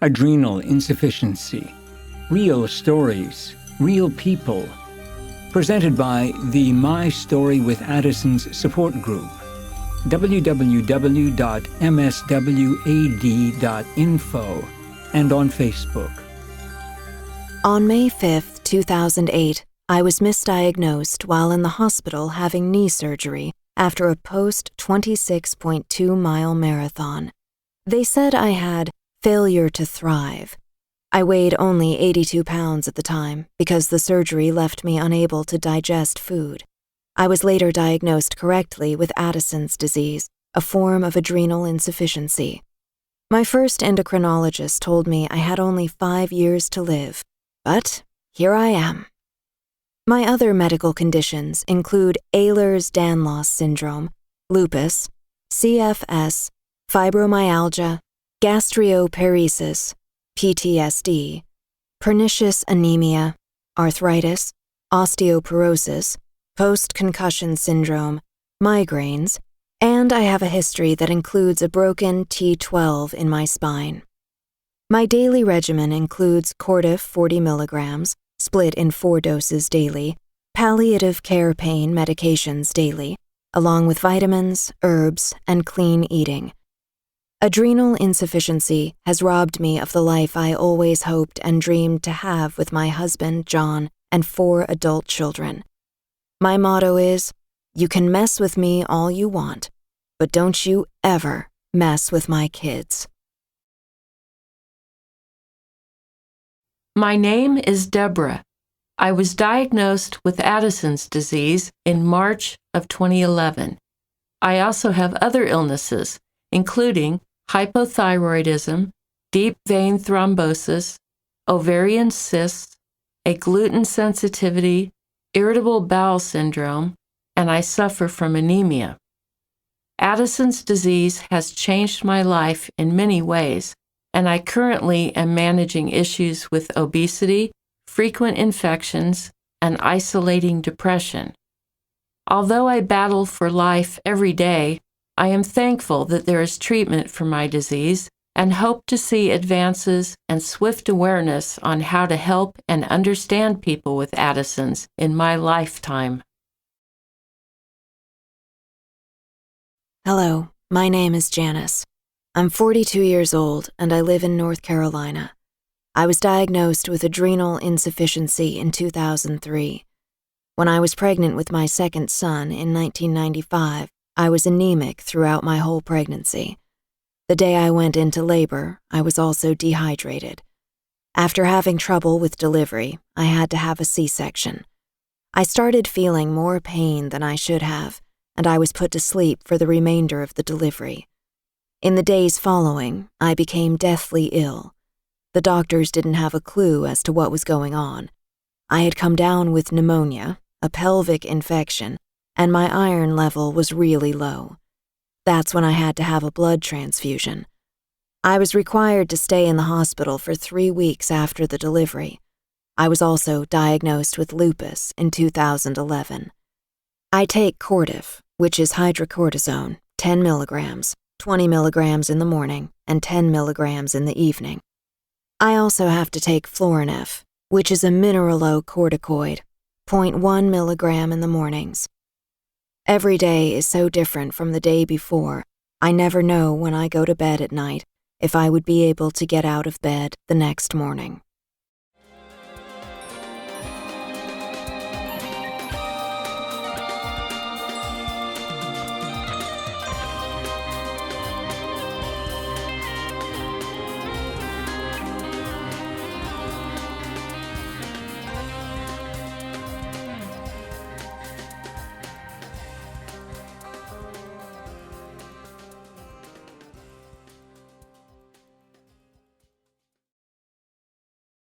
Adrenal Insufficiency. Real stories, real people. Presented by the My Story with Addison's support group. www.mswad.info and on Facebook. On May 5, 2008, I was misdiagnosed while in the hospital having knee surgery after a post-26.2-mile marathon. They said I had failure to thrive. I weighed only 82 pounds at the time because the surgery left me unable to digest food. I was later diagnosed correctly with Addison's disease, a form of adrenal insufficiency. My first endocrinologist told me I had only 5 years to live, but here I am. My other medical conditions include Ehlers-Danlos syndrome, lupus, CFS, fibromyalgia, gastroparesis, PTSD, pernicious anemia, arthritis, osteoporosis, post-concussion syndrome, migraines, and I have a history that includes a broken T12 in my spine. My daily regimen includes Cortif 40 milligrams, split in 4 doses daily, palliative care pain medications daily, along with vitamins, herbs, and clean eating. Adrenal insufficiency has robbed me of the life I always hoped and dreamed to have with my husband, John, and 4 adult children. My motto is, you can mess with me all you want, but don't you ever mess with my kids. My name is Debra. I was diagnosed with Addison's disease in March of 2011. I also have other illnesses, including hypothyroidism, deep vein thrombosis, ovarian cysts, a gluten sensitivity, irritable bowel syndrome, and I suffer from anemia. Addison's disease has changed my life in many ways, and I currently am managing issues with obesity, frequent infections, and isolating depression. Although I battle for life every day, I am thankful that there is treatment for my disease and hope to see advances and swift awareness on how to help and understand people with Addison's in my lifetime. Hello, my name is Janice. I'm 42 years old and I live in North Carolina. I was diagnosed with adrenal insufficiency in 2003. When I was pregnant with my second son in 1995, I was anemic throughout my whole pregnancy. The day I went into labor, I was also dehydrated. After having trouble with delivery, I had to have a C-section. I started feeling more pain than I should have, and I was put to sleep for the remainder of the delivery. In the days following, I became deathly ill. The doctors didn't have a clue as to what was going on. I had come down with pneumonia, a pelvic infection, and my iron level was really low. That's when I had to have a blood transfusion. I was required to stay in the hospital for 3 weeks after the delivery. I was also diagnosed with lupus in 2011. I take Cortif, which is hydrocortisone, 10 milligrams, 20 milligrams in the morning, and 10 milligrams in the evening. I also have to take Florinef, which is a mineralocorticoid, 0.1 milligram in the mornings. Every day is so different from the day before. I never know when I go to bed at night if I would be able to get out of bed the next morning.